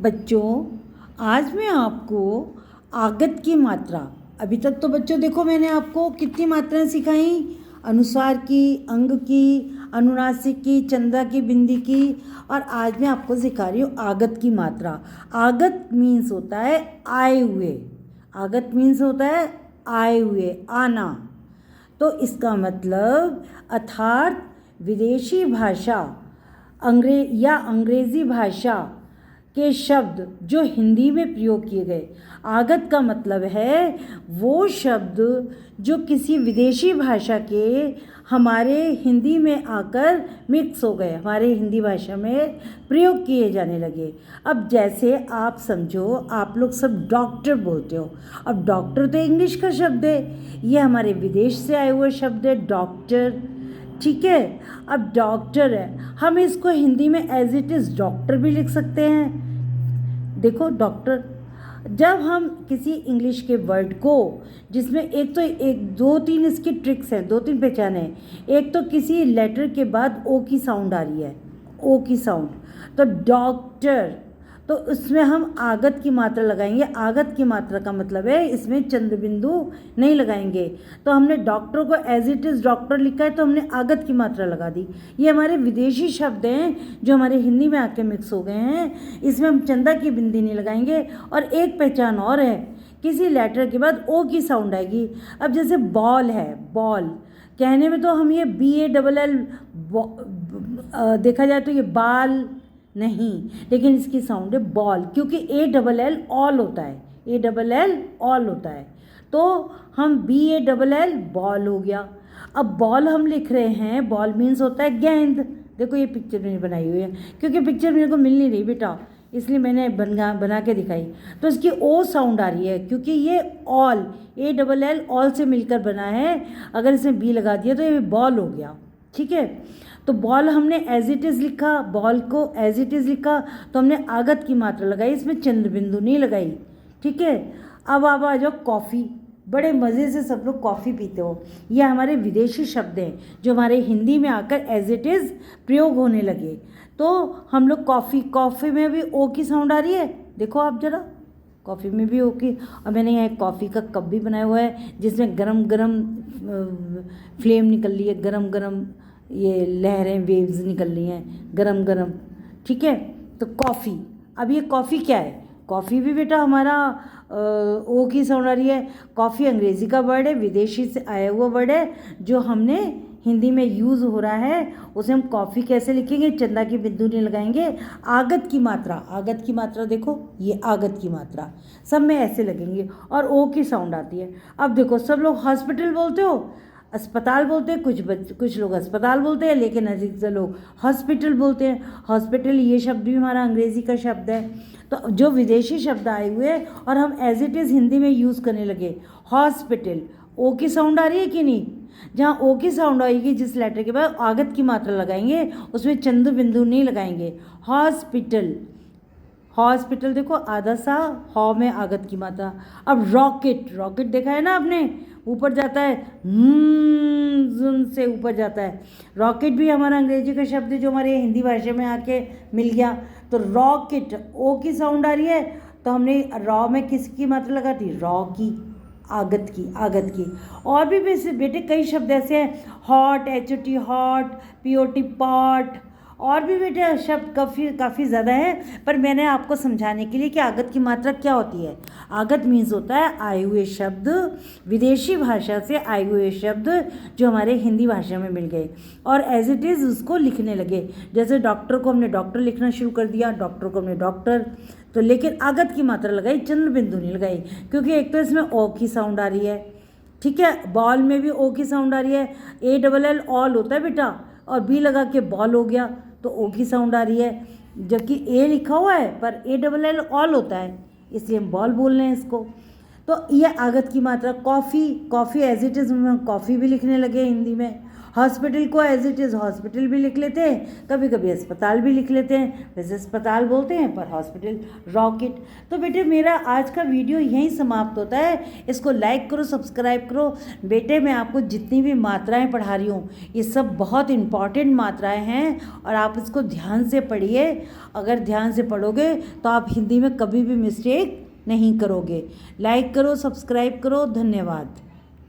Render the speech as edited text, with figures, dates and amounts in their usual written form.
बच्चों, आज मैं आपको आगत की मात्रा, अभी तक तो बच्चों देखो मैंने आपको कितनी मात्राएं सिखाई, अनुस्वार की, अंग की, अनुनासिक की, चंदा की, बिंदी की, और आज मैं आपको सिखा रही हूँ आगत की मात्रा। आगत मीन्स होता है आए हुए, आगत मीन्स होता है आए हुए, आना। तो इसका मतलब अर्थात विदेशी भाषा अंग्रेजी भाषा के शब्द जो हिंदी में प्रयोग किए गए। आगत का मतलब है वो शब्द जो किसी विदेशी भाषा के हमारे हिंदी में आकर मिक्स हो गए, हमारे हिंदी भाषा में प्रयोग किए जाने लगे। अब जैसे आप समझो, आप लोग सब डॉक्टर बोलते हो। अब डॉक्टर तो इंग्लिश का शब्द है, ये हमारे विदेश से आए हुए शब्द है डॉक्टर, ठीक है। अब डॉक्टर है, हम इसको हिंदी में एज इट इज़ डॉक्टर भी लिख सकते हैं। देखो डॉक्टर, जब हम किसी इंग्लिश के वर्ड को, जिसमें एक दो तीन इसकी ट्रिक्स हैं, दो तीन पहचान है। एक तो किसी लेटर के बाद ओ की साउंड आ रही है, ओ की साउंड, तो डॉक्टर, तो उसमें हम आगत की मात्रा लगाएंगे। आगत की मात्रा का मतलब है इसमें चंद्र बिंदु नहीं लगाएंगे। तो हमने डॉक्टर को एज इट इज़ डॉक्टर लिखा है, तो हमने आगत की मात्रा लगा दी। ये हमारे विदेशी शब्द हैं जो हमारे हिंदी में आके मिक्स हो गए हैं, इसमें हम चंदा की बिंदी नहीं लगाएंगे। और एक पहचान और है, किसी लेटर के बाद ओ की साउंड आएगी। अब जैसे बॉल है, बॉल कहने में तो हम ये BALL देखा जाए तो ये बाल नहीं, लेकिन इसकी साउंड है बॉल, क्योंकि ALL ऑल होता है, ALL ऑल होता है, तो हम BALL बॉल हो गया। अब बॉल हम लिख रहे हैं, बॉल मीन्स होता है गेंद। देखो ये पिक्चर मैंने बनाई हुई है, क्योंकि पिक्चर मेरे को मिल नहीं रही बेटा, इसलिए मैंने बना के दिखाई। तो इसकी ओ साउंड आ रही है, क्योंकि ये ऑल, ALL ऑल से मिलकर बना है। अगर इसमें बी लगा दिया तो ये बॉल हो गया, ठीक है। तो बॉल हमने एज इट इज़ लिखा, बॉल को एज इट इज़ लिखा, तो हमने आगत की मात्रा लगाई, इसमें चंद्र बिंदु नहीं लगाई, ठीक है। अब आप आ जाओ कॉफ़ी, बड़े मज़े से सब लोग कॉफ़ी पीते हो। ये हमारे विदेशी शब्द हैं जो हमारे हिंदी में आकर एज इट इज़ प्रयोग होने लगे। तो हम लोग कॉफ़ी में भी ओ की साउंड आ रही है, देखो आप ज़रा, कॉफ़ी में भी ओ की। और मैंने यहाँ एक कॉफ़ी का कप भी बनाया हुआ है, जिसमें गरम गरम फ्लेम निकल रही है, गरम गरम ये लहरें, वेव्स निकल रही हैं गरम गरम, ठीक है। तो कॉफ़ी, अब ये कॉफ़ी क्या है? कॉफ़ी भी बेटा हमारा ओ की साउंड आ रही है। कॉफ़ी अंग्रेज़ी का वर्ड है, विदेशी से आया हुआ वर्ड है, जो हमने हिंदी में यूज़ हो रहा है, उसे हम कॉफ़ी कैसे लिखेंगे? चंदा की बिंदु नहीं लगाएंगे। आगत की मात्रा, आगत की मात्रा देखो, ये आगत की मात्रा सब में ऐसे लगेंगे, और ओ की साउंड आती है। अब देखो सब लोग हॉस्पिटल बोलते हो, अस्पताल बोलते हैं, कुछ लोग अस्पताल बोलते हैं, लेकिन अधिकतर लोग हॉस्पिटल बोलते हैं। हॉस्पिटल ये शब्द भी हमारा अंग्रेज़ी का शब्द है। तो जो विदेशी शब्द आए हुए और हम एज इट इज़ हिंदी में यूज़ करने लगे। हॉस्पिटल, ओ की साउंड आ रही है कि नहीं? जहाँ ओ की साउंड आएगी, जिस लेटर के बाद आगत की मात्रा लगाएंगे, उसमें चंद्र बिंदु नहीं लगाएंगे। हॉस्पिटल, हॉस्पिटल देखो आधा सा हॉ में आगत की मात्रा। अब रॉकेट, रॉकेट देखा है ना आपने, ऊपर जाता है, ज़ूम से ऊपर जाता है। रॉकेट भी हमारा अंग्रेजी का शब्द है जो हमारे हिंदी भाषा में आके मिल गया। तो रॉकेट, ओ की साउंड आ रही है, तो हमने रॉ में किसकी मात्रा लगा दी? रॉ की, आगत की, आगत की। और भी बेटे कई शब्द ऐसे हैं, hot, HOT hot, POT pot, और भी बेटे शब्द काफ़ी ज़्यादा है, पर मैंने आपको समझाने के लिए कि आगत की मात्रा क्या होती है। आगत मीन्स होता है आए हुए शब्द, विदेशी भाषा से आए हुए शब्द जो हमारे हिंदी भाषा में मिल गए और एज इट इज़ उसको लिखने लगे। जैसे डॉक्टर को हमने डॉक्टर लिखना शुरू कर दिया, डॉक्टर को हमने डॉक्टर, तो लेकिन आगत की मात्रा लगाई, चंद्र बिंदु नहीं लगाई, क्योंकि एक तो इसमें ओ की साउंड आ रही है, ठीक है। बॉल में भी ओ की साउंड आ रही है, ALL ऑल होता है बेटा, और बी लगा के बॉल हो गया, तो ओ की साउंड आ रही है, जबकि ए लिखा हुआ है पर ALL ऑल होता है, इसलिए हम बॉल बोल रहे हैं इसको। तो ये आगत की मात्रा। Coffee, coffee as it is, coffee भी लिखने लगे हिंदी में। हॉस्पिटल को एज इट इज़ हॉस्पिटल भी लिख लेते हैं, कभी कभी अस्पताल भी लिख लेते हैं, वैसे अस्पताल बोलते हैं पर हॉस्पिटल रॉकेट। तो बेटे मेरा आज का वीडियो यहीं समाप्त होता है। इसको लाइक करो, सब्सक्राइब करो। बेटे मैं आपको जितनी भी मात्राएं पढ़ा रही हूँ ये सब बहुत इम्पॉर्टेंट मात्राएं हैं और आप इसको ध्यान से पढ़िए। अगर ध्यान से पढ़ोगे तो आप हिंदी में कभी भी मिस्टेक नहीं करोगे। लाइक करो, सब्सक्राइब करो। धन्यवाद।